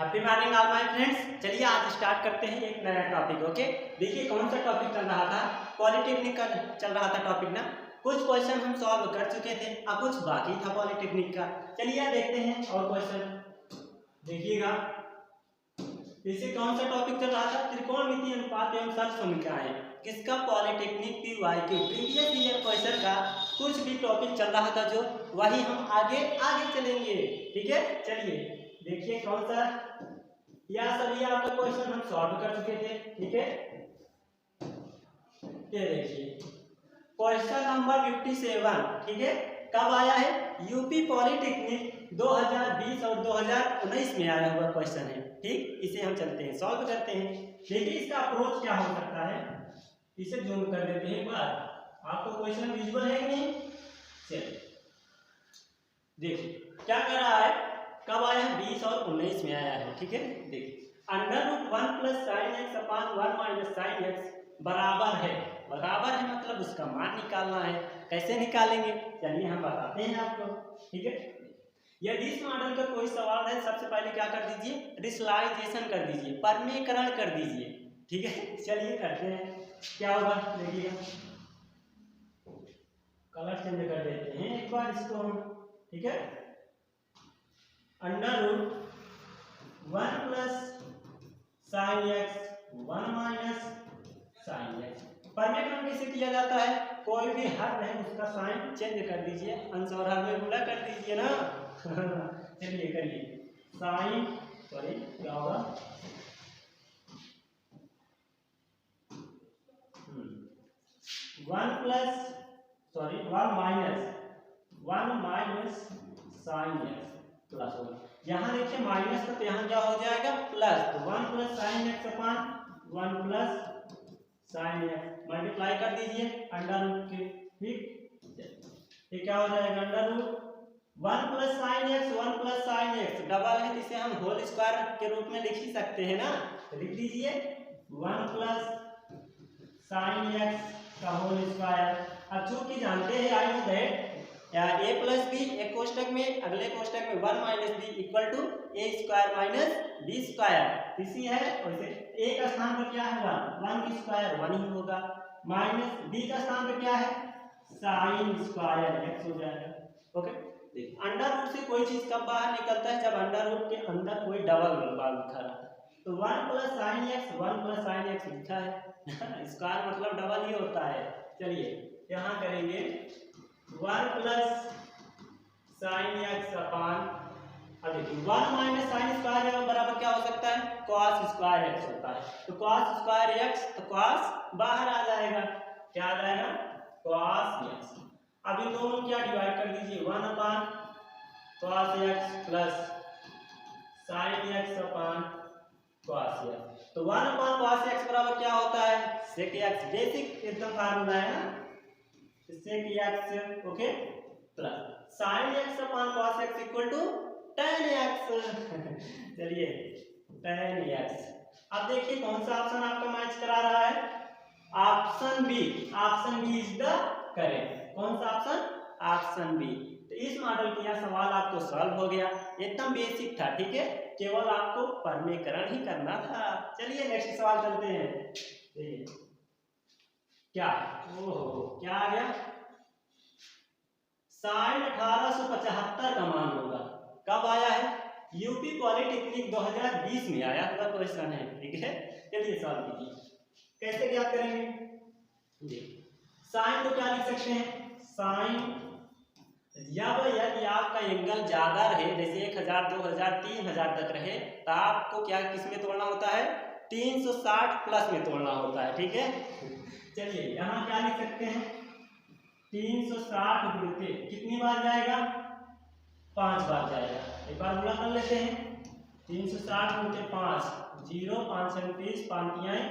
Happy morning all my friends. चलिए आज start करते हैं एक नया टॉपिक। ओके, देखिए कौन सा टॉपिक चल रहा था, पॉलिटेक्निक का चल रहा था टॉपिक ना। कुछ क्वेश्चन हम सॉल्व कर चुके थे, अब कुछ बाकी था पॉलिटेक्निक का। चलिए देखते हैं और क्वेश्चन देखिएगा। इसे कौन सा टॉपिक चल रहा था, त्रिकोणमितीय अनुपात एवं सर्व समीकरण। किसका? Polytechnic PYQ previous year question का कुछ भी टॉपिक चल रहा था जो वही हम आगे चलेंगे। ठीक है, चलिए देखिए कौन सा। यह सभी आपका क्वेश्चन हम सॉल्व कर चुके थे। ठीक है, ये देखिए क्वेश्चन नंबर 57। ठीक है, कब आया है? यूपी पॉलिटेक्निक 2020 और 2019 में आया हुआ क्वेश्चन है। ठीक, इसे हम चलते हैं सॉल्व करते हैं। देखिए इसका अप्रोच क्या हो सकता है, इसे जूम कर देते हैं एक बार। आपको क्वेश्चन विजुअल है कि नहीं? चलिए देखिए क्या कर रहा है, कब आया है? 20 और 19 में आया है। ठीक है, देखिए √1 + sin x / 1 - sin x बराबर है मतलब उसका मान निकालना है। कैसे निकालेंगे चलिए हम बताते हैं आपको। ठीक है, यदि इस मॉडल का कोई सवाल है, सबसे पहले क्या कर दीजिए, रिसलाइजेशन कर दीजिए, परमीकरण कर दीजिए। ठीक है, चलिए करते हैं। क्या होगा देखिएगा, कलर चेंज कर देते हैं एक बार इसको हम। ठीक है, √1 + sin x 1 - sin x। परमीकरण कैसे किया जाता है? कोई भी हर है उसका साइन चेंज कर दीजिए, अंश और हर में गुणा कर दीजिए ना। चलिए करिए, साइन सॉरी क्या होगा, 1 - sin x प्लस होगा। यहाँ देखिए माइनस तो यहाँ क्या हो जाएगा प्लस, तो 1 + sin x / 1 + sin x multiply कर दीजिए √ के। ठीक, ये क्या हो जाएगा √1 + sin x 1 + sin x double है, इसे हम होल स्क्वायर के रूप में लिख ही सकते हैं ना। लिख दीजिए 1 + sin x का होल स्क्वायर। अब चूंकि जानते हैं I know that a + b एक कोष्टक में, अगले कोष्टक में 1 - b = a² - b²। इसी है वैसे a का स्थान पर क्या है 1 की स्क्वायर 1 ही होगा, माइनस b का स्थान पर क्या है sin² x हो जाएगा। ओके, देखिए अंडर से कोई चीज कब बाहर निकलता है, जब अंडर के अंदर कोई डबल बार लिखा रहा है। तो 1 + sin x 1 + sin x लिखा है। स्क्वायर मतलब डबल ही होता है। चलिए यहाँ करेंगे 1 + sin x अपान, अब देखिए 1 - sin² बराबर क्या हो सकता है, cos² x होता है। तो cos² x, तो cos बाहर आ जाएगा, क्या आ जाएगा cos x। अब इन दोनों क्या डिवाइड कर दीजिए 1/cos x plus sin x अपान cos x। तो 1/cos x बराबर क्या होता है sec x, बेसिक एकदम फार्मूला है ना, sec x। Okay, plus sin x अपान cos x = tan x। चलिए tan x। अब देखिए कौन सा ऑप्शन आपका मैच करा रहा है, option B is the correct. कौन सा ऑप्शन? Option B. तो इस मॉडल का यह सवाल आपको सॉल्व हो गया, एकदम बेसिक था। ठीक है, केवल आपको परमीकरण ही करना था। चलिए नेक्स्ट सवाल चलते हैं। देखिए क्या, ओहो क्या आ गया, sin 1875 का मान होगा। कब आया है? यूपी पॉलिटेक्निक 2020 में आया हुआ क्वेश्चन है। ठीक है, चलिए सॉल्व कीजिए। कैसे ज्ञात करेंगे, देखिए साइन को क्या लिख सकते हैं, साइन जब यदि आपका एंगल ज्यादा रहे, जैसे 1000 2000 3000 तक रहे, तो आपको क्या किस में तोड़ना होता है, 360 प्लस में तोड़ना होता है। ठीक है, चलिए यहाँ क्या लिख सकते हैं, 360 गुणित कितनी बार जाएगा, 5 बार जाएगा। एक बार गुणा कर लेते हैं, 360 गुणित 5 0 5 37 5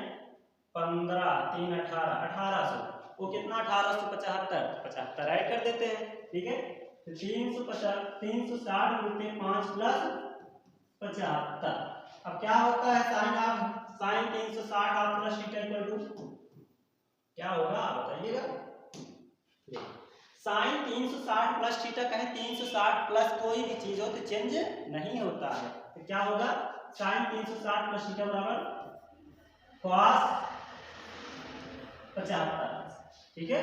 15 3 18 1800, वो कितना 1875 ऐड कर देते हैं। ठीक है, तो 360 गुणित 5 प्लस 75। अब क्या होता है साइन 360 ऑफ प्लस थीटा = क्या होगा बताइएगा। साइन 360 प्लस थीटा कहे 360 प्लस कोई भी चीज हो तो चेंज नहीं होता है, तो क्या होगा साइन 360 प्लस थीटा बराबर कॉस 75, ठीक है,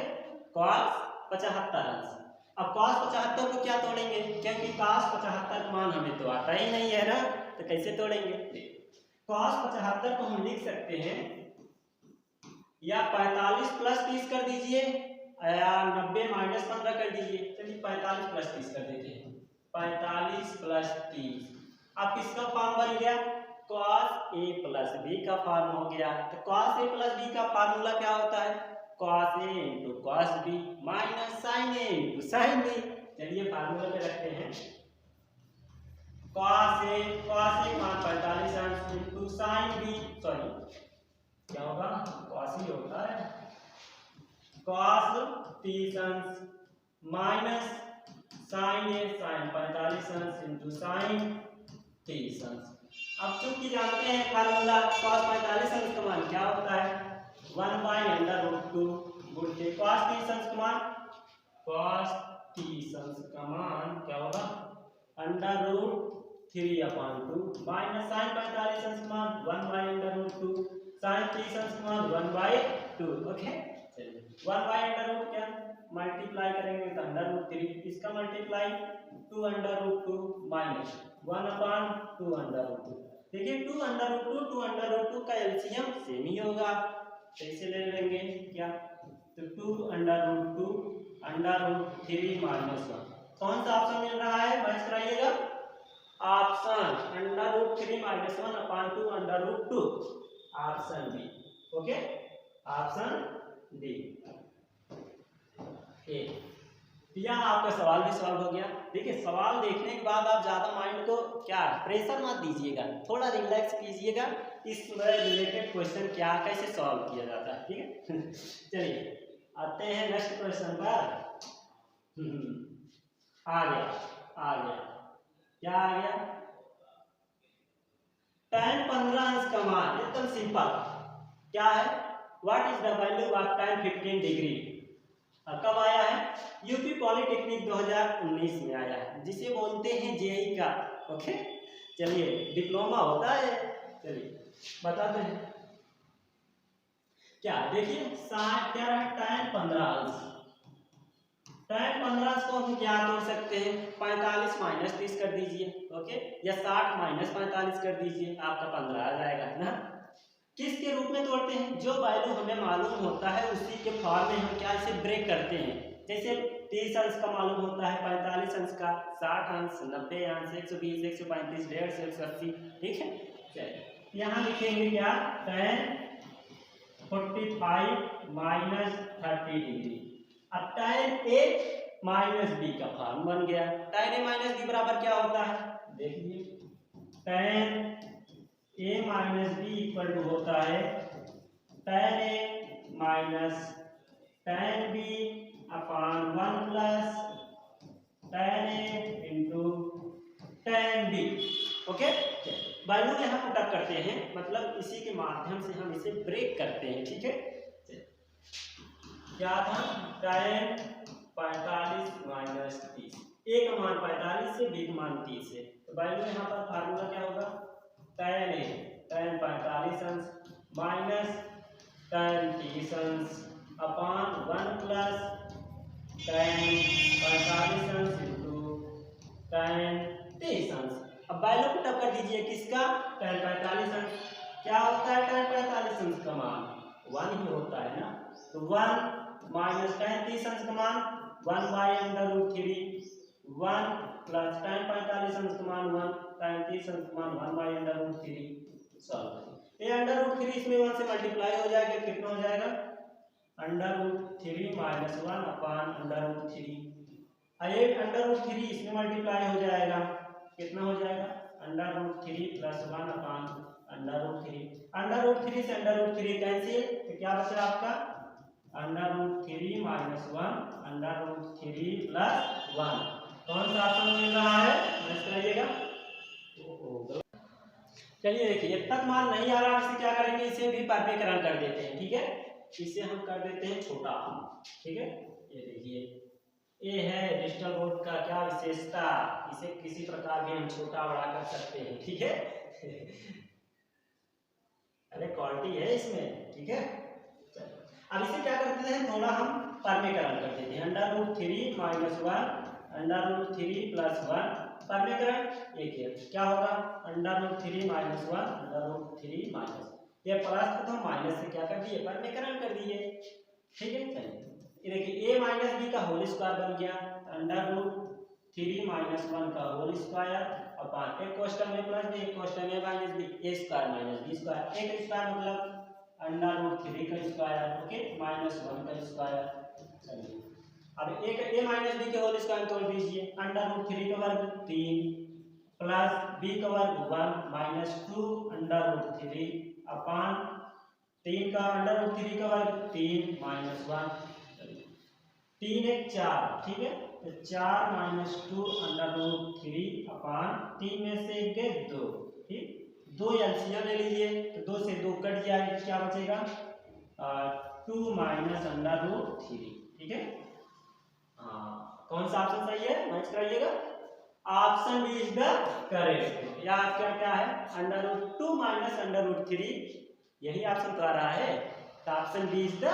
कॉस 75। अब कॉस 75 को क्या तोड़ेंगे, क्योंकि कॉस 75 का मान हमें तो आता ही नहीं है ना, तो कैसे तोड़ेंगे। कॉस 75 को हम लिख सकते हैं या 45 प्लस 30 कर दीजिए या 90 माइनस 15 कर दीजिए। चलिए 45 प्लस 30 कर देते हैं, 45 प्लस 30। अब किसका फॉर्म बन गया, cos a प्लस बी का फॉर्म हो गया। तो cos a प्लस बी का फार्मूला क्या होता है, cos a into cos b minus sin a into sin b। चलिए फार्मूला पे रखते हैं, cos a मान 45 अंश इंटू sin b, सॉरी क्या होगा cos ही होता है, cos 30 अंश माइनस sin a sin 45 अंश इंटू sin 30 अंश। अब चूंकि जानते हैं फार्मूला cos 45 अंश का मान क्या होता है 1/√2 गुण के cos 30 अंश का मान, cos 30 अंश का मान क्या होगा √3/2 माइनस sin 45 अंश का मान 1/√2 sin 30 अंश का मान 1/2। ओके, चलिए 1/√2 क्या मल्टीप्लाई करेंगे तो √3, इसका मल्टीप्लाई 2/2 माइनस 1/2/2। देखिए 2/2 का एलसीएम सेम ही होगा, कैसे ले लेंगे क्या, तो 2/2 √3 माइनस 1, कौन सा ऑप्शन मिल रहा है मैच कराइएगा, option √3 minus 1/2/2, option D. Okay, option D. यह आपका सवाल भी सॉल्व हो गया। देखिए सवाल देखने के बाद आप ज्यादा माइंड को क्या प्रेशर मत दीजिएगा, थोड़ा रिलैक्स कीजिएगा, इस रिलेटेड क्वेश्चन क्या कैसे सॉल्व किया जाता है, ठीक है। चलिए आते हैं नेक्स्ट क्वेश्चन पर। आ गया क्या आ गया, tan 15 अंश का मान, एकदम सिंपल क्या है, what is the value of tan 15 degree. कब आया है, यूपी पॉलिटेक्निक 2019 में आया है, जिसे बोलते हैं जेई का। ओके, चलिए डिप्लोमा होता है, चलिए बताते हैं क्या। देखिए क्या है tan 15 अंश, tan 15 अंश को हम क्या तोड़ सकते हैं, 45 माइनस 30 कर दीजिए, ओके, या 60 माइनस 45 कर दीजिए, आपका 15 आ जाएगा ना। किसके रूप में तोड़ते हैं, जो वैल्यू हमें मालूम होता है उसी के फॉर्म में हम क्या इसे ब्रेक करते हैं। जैसे 30 अंश का मालूम होता है, 45 अंश का, 60 अंश, 90 अंश, 120, 135, 150, 180, ठीक है। चलिए यहाँ लिखेंगे क्या, tan 45 माइनस 30 डिग्री। अब tan a माइनस बी का फॉर्म बन गया। tan a माइनस बी बराबर क्या होता है, देखिए tan a minus b equal to होता है tan a minus tan b upon 1 plus tan a into tan b। Okay, value यहाँ पुटअप करते हैं, मतलब इसी के माध्यम से हम इसे ब्रेक करते हैं, ठीक है। क्या था, tan 45 माइनस 30, a का मान 45 से, b का मान 30 है, तो वैल्यू यहाँ पर फार्मूला क्या होगा, tan a tan 45 अंश माइनस tan 30 अंश अपॉन 1 प्लस tan 45 अंश इंटू tan 30 अंश। अब वैल्यू पुटअप कर दीजिए किसका, tan 45 अंश, क्या होता है tan 45 अंश का मान 1 ही होता है ना, तो 1 माइनस tan 30 अंश का मान 1/√3, 1 प्लस tan 45 अंश का मान 1, tan 30 अंश का मान 1/√3। सॉल्व ये √3 इसमें 1 से मल्टीप्लाई हो जाएगा, कितना हो जाएगा √3 माइनस 1 अपॉन √3, ये √3 इसमें मल्टीप्लाई हो जाएगा, कितना हो जाएगा √3 प्लस 1 अपॉन √3 से √3 कैंसिल, तो क्या बचा आपका √3 माइनस 1 √3 प्लस 1। कौन सा ऑप्शन मिल रहा है, मैच कराइएगा। चलिए देखिए जब तक मान नहीं आ रहा इसे क्या करेंगे, इसे भी वर्गीकरण कर देते हैं, ठीक है, इसे हम कर देते हैं छोटा, ठीक है। ये देखिए ये है डिजिटल बोर्ड का क्या विशेषता, इसे किसी प्रकार भी हम छोटा बड़ा कर सकते हैं, ठीक है। अरे क्वालिटी है इसमें, ठीक है। चलो अब इसे क्या करते हैं, थोड़ा हम परमेकरण कर देते हैं। √3 - 1 √3 + 1 परमेकरण एक है, क्या होगा √3 - 1 √3 ये प्लस को तो माइनस से क्या कर दिए, परमेकरण कर दिए, ठीक है। चलिए ये देखिए a माइनस बी का होल स्क्वायर बन गया, √3 - 1 का होल स्क्वायर अपॉन एक क्वेश्चन में प्लस बी, एक क्वेश्चन में माइनस बी, a स्क्वायर माइनस b स्क्वायर, एक स्क्वायर मतलब √3 का स्क्वायर, ओके, -1 का स्क्वायर। चलिए अब एक a माइनस बी के होल स्क्वायर तोड़ दीजिए, √3 का वर्ग 3 प्लस b का वर्ग 1 - 2 √3 अपॉन 3 का √3 का वर्ग 3 - 1, 3 एक 4, ठीक है, तो 4 - 2 √3 अपॉन 3 में से गए 2, ठीक, 2 एलसीएम ले लीजिए, तो 2 से 2 कट जाएगा, क्या बचेगा 2 - √3, ठीक है। हाँ कौन सा ऑप्शन सही है, मैच कराइएगा। Option B is the correct, या आपका क्या है √2 - √3, यही ऑप्शन तो आ रहा है, तो option B is the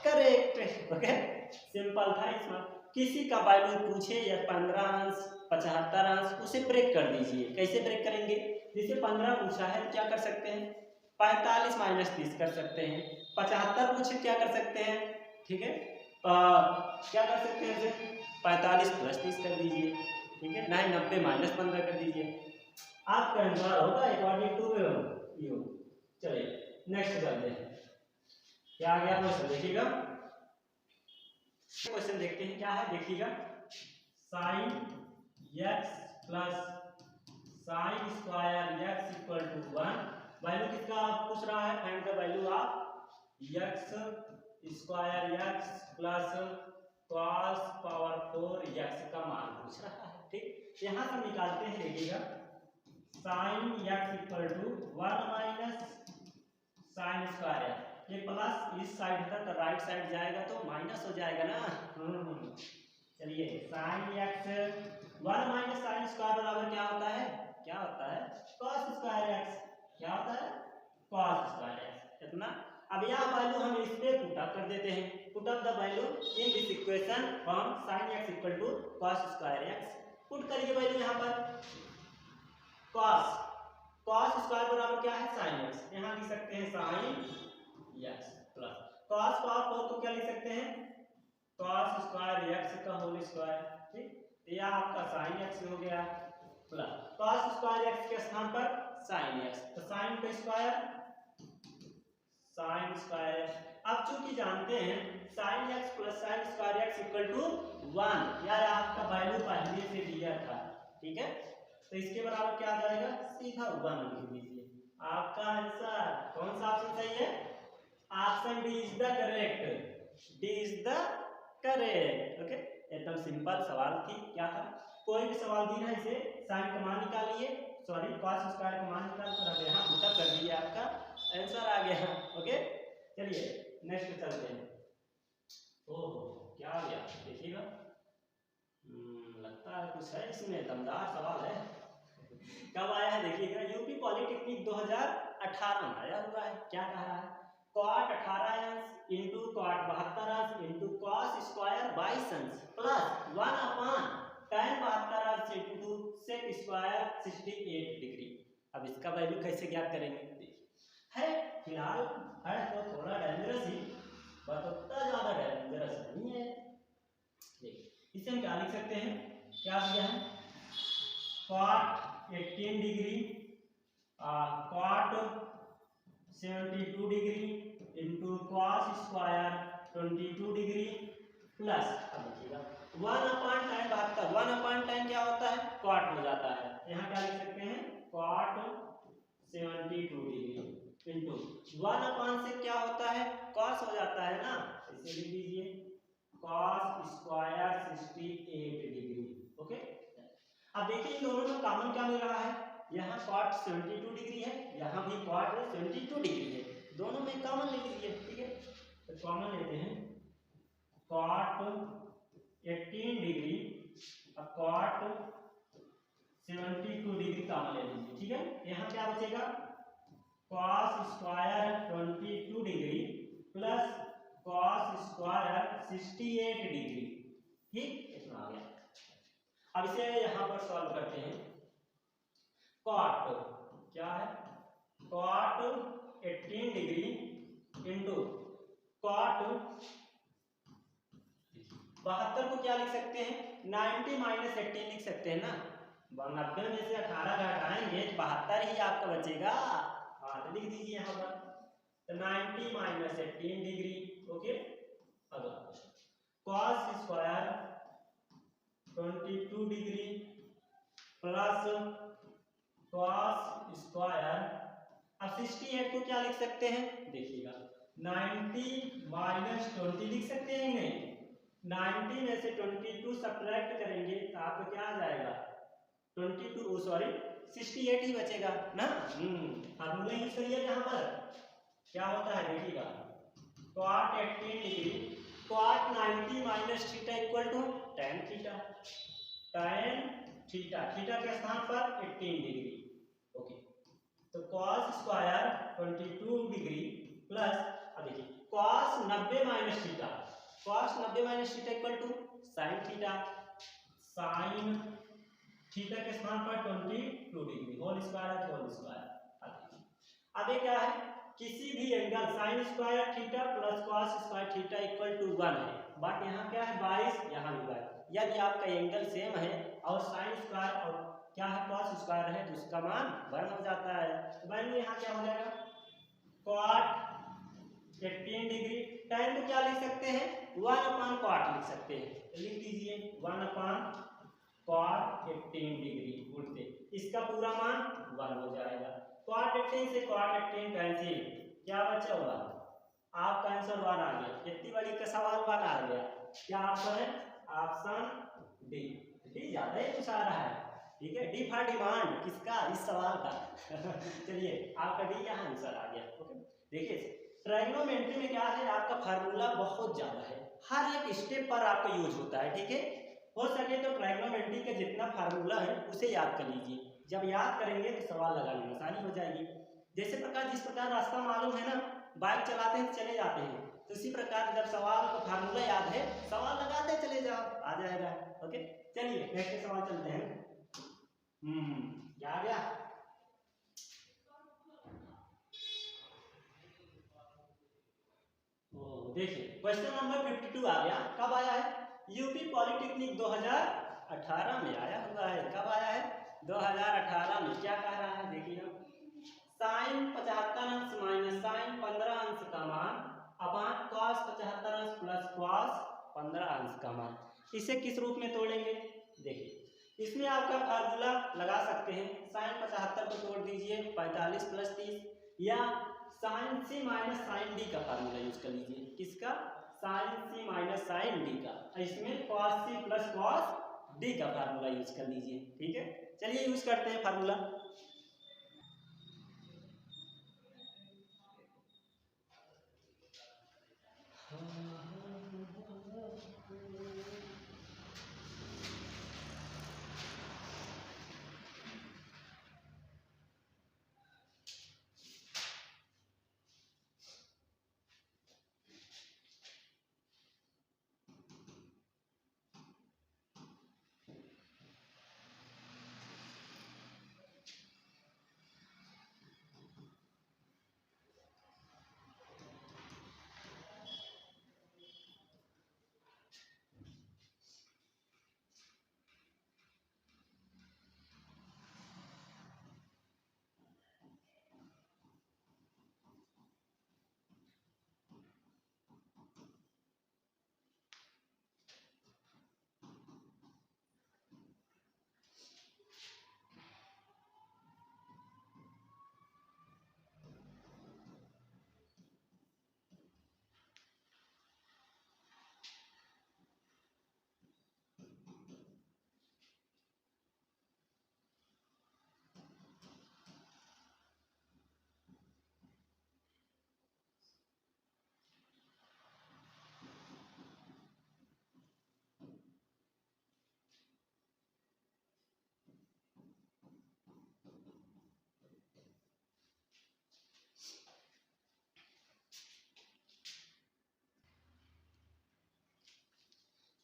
correct, okay. Simple था इसमें, किसी का वैल्यू पूछे या 15 अंश 75 अंश, उसे ब्रेक कर दीजिए। कैसे ब्रेक करेंगे, जैसे 15 पूछा है तो क्या कर सकते हैं 45 - 30 कर सकते हैं, 75 पूछे क्या कर सकते हैं, ठीक है, क्या कर सकते हैं इसे 45 + 30 कर दीजिए, ठीक है, नहीं 90 - 15 कर दीजिए, आपका आंसर होगा अकॉर्डिंग टू यू। चलिए नेक्स्ट करते हैं, क्या आ गया क्वेश्चन देखिएगा, क्वेश्चन देखते हैं क्या है, देखिएगा sin x plus sin square x equal to 1, value किसका पूछ रहा है, find the value of x square x plus cos power 4 x का मान पूछ रहा है, ठीक। यहां से निकालते हैं, देखिएगा sin x equal to 1 minus sin square, ये प्लस इस साइड था तो राइट साइड जाएगा तो माइनस हो जाएगा ना, चलिए sin x 1 minus sin square बराबर क्या होता है, क्या होता है cos स्क्वायर x, क्या होता है cos स्क्वायर x, इतना। अब यह वैल्यू हम इस पे पुट अप कर देते हैं, put up the value in this equation from sin x equal to cos square x, put करिए वैल्यू यहां पर, cos स्क्वायर बराबर क्या है sin x, यहां लिख सकते हैं sin x plus cos power 4 को क्या लिख सकते हैं cos स्क्वायर x का होल स्क्वायर, ठीक, तो यह आपका sin x हो गया प्लस cos स्क्वायर x के स्थान पर sin x, तो sin का स्क्वायर sin स्क्वायर, अब चूंकि जानते हैं sin x plus sin square x equal to 1, यह आपका वैल्यू पहले से दिया था, ठीक है, तो इसके बराबर क्या आ जाएगा, सीधा 1 लिख दीजिए। आपका आंसर कौन सा ऑप्शन सही है, option D is the correct, D is the correct, okay. एकदम सिंपल सवाल थी, क्या था, कोई भी सवाल दी ना इसे sin का मान निकालिए, सॉरी cos स्क्वायर का मान निकाल कर यहाँ पुट कर दीजिए, आपका आंसर आ गया, ओके। चलिए नेक्स्ट चलते हैं, ओहो क्या आ गया देखिएगा, लगता है कुछ है इसमें, दमदार सवाल है। कब आया है देखिएगा, यूपी पॉलिटेक्निक 2018 में आया हुआ है, क्या कह रहा है cot 18 अंश इंटू cot 72 अंश इंटू cos स्क्वायर 22 अंश प्लस 1 अपॉन tan 72 अंश इंटू sec स्क्वायर 68 डिग्री। अब इसका वैल्यू कैसे ज्ञात करेंगे, देखिए है फिलहाल है तो थोड़ा डेंजरस ही, बट उतना ज्यादा डेंजरस नहीं है। देखिए इसे हम क्या लिख सकते हैं, क्या दिया है cot 18 degree cot 72 degree into cos square 22 degree plus, अब देखिएगा 1 अपॉन tan 72, 1 अपॉन tan क्या होता है cot हो जाता है, यहाँ क्या लिख सकते हैं cot 72 डिग्री इंटू 1 अपॉन से क्या होता है cos हो जाता है ना, इसे लिख दीजिए cos स्क्वायर 68 डिग्री, ओके। अब देखिए इन दोनों में कॉमन क्या मिल रहा है, यहाँ cot 72 डिग्री है, यहाँ भी cot 72 डिग्री है, दोनों में कॉमन ले लीजिए, ठीक है, तो कॉमन लेते हैं cot 18 degree cot 72 degree common ले लीजिए, ठीक है। यहाँ क्या बचेगा, cos square 22 degree plus cos square 68 degree, ठीक, इतना आ गया। अब इसे यहाँ पर सॉल्व करते हैं। कॉट क्या है, कॉट 18 डिग्री इंटू कॉट 72 को क्या लिख सकते हैं, 90 माइनस 18 लिख सकते हैं ना। 90 में से 18 घटाएंगे 72 ही आपका बचेगा। हाँ तो लिख दीजिए यहाँ पर, तो 90 माइनस 18 डिग्री। ओके, अगला question, cos square 22 degree plus cos square, अब 68 को क्या लिख सकते हैं, देखिएगा 90 माइनस 20 लिख सकते हैं नहीं, 90 में से 22 सब्ट्रैक्ट करेंगे तो आपको क्या आ जाएगा, 22 सॉरी 68 ही बचेगा ना। फार्मूला यूज करिए यहाँ पर, क्या होता है देखिएगा, cot 18 degree cot 90 minus theta equal to tan theta, tan theta, theta के स्थान पर 18 डिग्री। ओके, तो cos स्क्वायर 22 डिग्री प्लस, अब देखिए cos 90 minus theta, cos 90 minus theta equal to sin theta, sin theta के स्थान पर 22 degree whole square whole square. अब ये क्या है, किसी भी angle sin square theta plus cos square theta equal to 1 है, बट यहाँ क्या है 22, यहाँ भी 22। यदि आपका एंगल सेम है और sin स्क्वायर और क्या है cos स्क्वायर है तो उसका मान 1 हो जाता है। तो वैल्यू यहाँ क्या हो जाएगा, cot 18 डिग्री, tan को क्या लिख सकते हैं, 1/cot लिख सकते हैं, तो लिख दीजिए 1/cot 18 डिग्री उल्टे, इसका पूरा मान 1 हो जाएगा। cot 18 से cot 18 कैंसिल, क्या बचा हुआ, आपका आंसर 1 आ गया। इतनी बड़ी का सवाल 1 आ गया, क्या ऑप्शन है, ऑप्शन डी। डी ज्यादा ही कुछ आ रहा है, ठीक है, डी फॉर डिमांड किसका, इस सवाल का। चलिए आपका डी यहाँ आंसर आ गया। ओके, देखिए ट्रायगोनोमेट्री में क्या है, आपका फार्मूला बहुत ज्यादा है, हर एक स्टेप पर आपका यूज होता है, ठीक है। हो सके तो ट्रायगोनोमेट्री का जितना फार्मूला है उसे याद कर लीजिए, जब याद करेंगे तो सवाल लगाने में आसानी हो जाएगी। जैसे प्रकार जिस प्रकार रास्ता मालूम है ना, बाइक चलाते हैं चले जाते हैं, तो इसी प्रकार जब सवाल का फार्मूला याद है सवाल लगाते चले जाओ, आ जाएगा। ओके, चलिए नेक्स्ट सवाल चलते हैं। क्या आ गया, देखिए क्वेश्चन नंबर 52 आ गया। कब आया है, यूपी पॉलिटेक्निक 2018 में आया हुआ है। कब आया है, 2018 में। क्या कह रहा है देखिए, साइन 75 अंश माइनस साइन 15 अंश का मान अपान कॉस 75 अंश प्लस कॉस 15 अंश का मान, इसे किस रूप में तोड़ेंगे, देखिए इसमें आपका फार्मूला लगा सकते हैं, साइन 75 को तोड़ दीजिए 45 प्लस 30, या sine c minus sine d का फार्मूला यूज कर लीजिए, किसका, sine c minus sine d का, इसमें cos c plus cos d का फार्मूला यूज कर लीजिए, ठीक है। चलिए यूज करते हैं फार्मूला।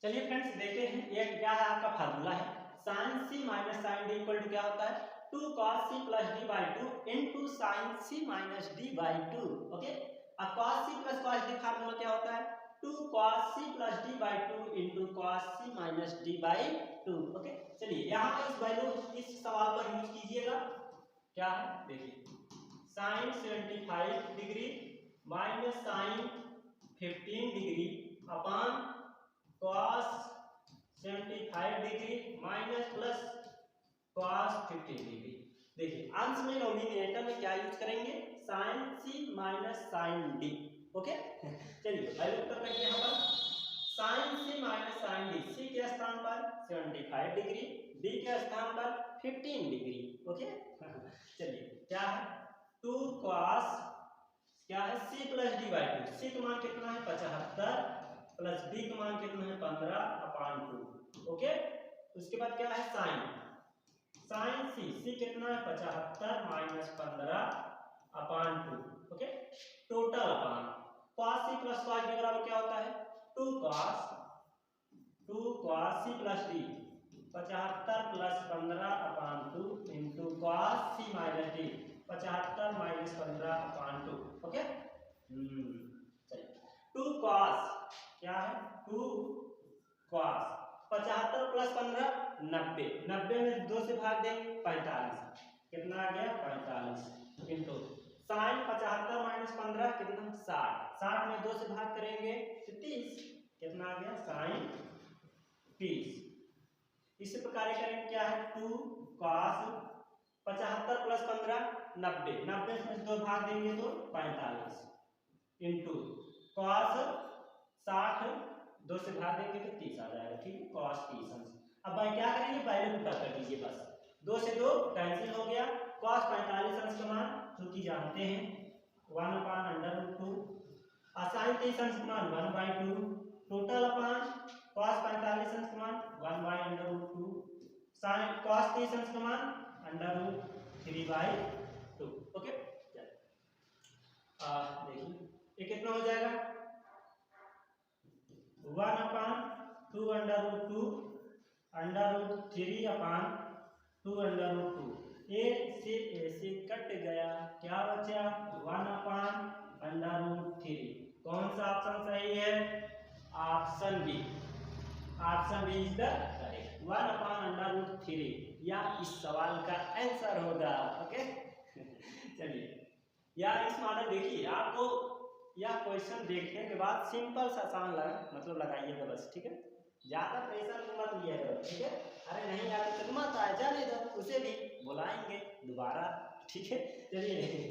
चलिए फ्रेंड्स देखते हैं ये क्या है, आपका फार्मूला है sin c minus sine d equal to क्या होता है 2 cos c plus d by 2 into sin c minus d by 2। Okay, अब cos c plus cos d formula क्या होता है 2 cos c plus d by 2 into cos c minus d by 2। Okay, चलिए यहाँ इस वैल्यू इस सवाल पर यूज कीजिएगा। क्या है देखिए, sin 75 degree minus sin 15 degree upon cos 75 degree minus plus cos 15 degree. देखिए अंश में नोमिनेटर में क्या यूज करेंगे sin c minus sin d। Okay, चलिए वैल्यू पुट करेंगे यहाँ पर sin c minus sin d, c के स्थान पर 75 डिग्री, d के स्थान पर 15 डिग्री। ओके, चलिए क्या है 2 cos क्या है c plus d by 2, c का मान कितना है 75 प्लस d का मान कितना है 15 अपान 2। ओके, उसके बाद क्या है साइन c कितना है 75 माइनस 15 अपान 2। ओके, टोटल अपान cos c plus cos d बराबर क्या होता है 2 cos c plus d 75 plus 15 अपान 2 into cos c minus d 75 minus 15 अपान 2। ओके, चलिए 2 cos क्या है 2 cos 75 प्लस 15 90, 90 में 2 से भाग देंगे 45, कितना आ गया 45 इंटू साइन 75 माइनस 15 कितना 60, 60 में 2 से भाग करेंगे तो 30, कितना आ गया साइन 30। इसी प्रकार करेंगे क्या है 2 cos 75 प्लस 15 90, 90 में 2 भाग देंगे तो 45 इंटू cos 60 2 से भाग देंगे तो 30 आ जाएगा। ठीक है, cos 30 अंश। अब भाई क्या करेंगे वैल्यू पुट कर दीजिए, बस 2 से 2 कैंसिल हो गया, cos 45 अंश का मान जो कि जानते हैं 1 अपान √2 और sin 30 अंश का मान 1/2 टोटल अपान cos 45 अंश का मान 1/√2 sin cos 30 अंश का मान √3/2। ओके, देखिए ये कितना हो जाएगा 1 अपान 2 √3 अपान 2 √2, ए से कट गया, क्या बचा 1 अपान √3। कौन सा ऑप्शन सही है option b, option B is the correct 1 upon √3 या इस सवाल का आंसर होगा। ओके, चलिए यार इस मॉडल देखिए आपको या क्वेश्चन देखने के बाद सिंपल सा आसान लगा मतलब लगाइएगा बस। ठीक है, ज्यादा प्रेशर मत लिया करो। ठीक है, अरे नहीं आते तो मत आए, जाने दो, उसे भी बुलाएंगे दोबारा। ठीक है, चलिए